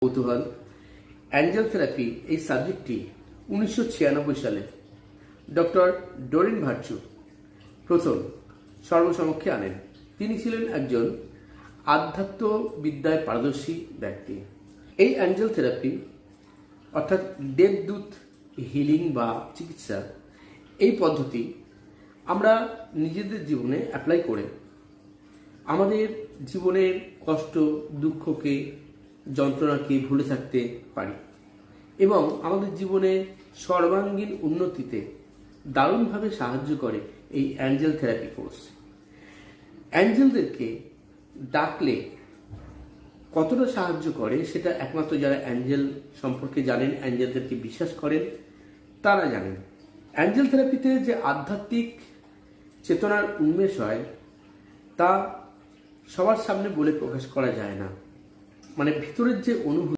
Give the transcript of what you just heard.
কৌতূহল। Angel therapy এই সাবজেক্টটি 1996 সালে ডক্টর ডোরিন ভার্চু প্রথম সর্বসমক্ষে আনেন। তিনি ছিলেন একজন আধ্যাত্মবিদ্যায় পারদর্শী ব্যক্তি। এই অ্যাঞ্জেল থেরাপি অর্থাৎ দেবদূত হিলিং বা চিকিৎসা, এই পদ্ধতি আমরা নিজেদের জীবনে অ্যাপ্লাই করে আমাদের জীবনের কষ্ট, দুঃখকে, যন্ত্রণাকে ভুলে থাকতে পারি এবং আমাদের জীবনে সর্বাঙ্গীন উন্নতিতে দারুণভাবে সাহায্য করে এই অ্যাঞ্জেল থেরাপি কোর্স। অ্যাঞ্জেলদেরকে ডাকলে কতটা সাহায্য করে সেটা একমাত্র যারা অ্যাঞ্জেল সম্পর্কে জানেন, অ্যাঞ্জেলদেরকে বিশ্বাস করেন, তারা জানেন। অ্যাঞ্জেল থেরাপিতে যে আধ্যাত্মিক চেতনার উন্মেষ হয় তা সবার সামনে বলে প্রকাশ করা যায় না। মানে ভিতরের যে অনুভূতি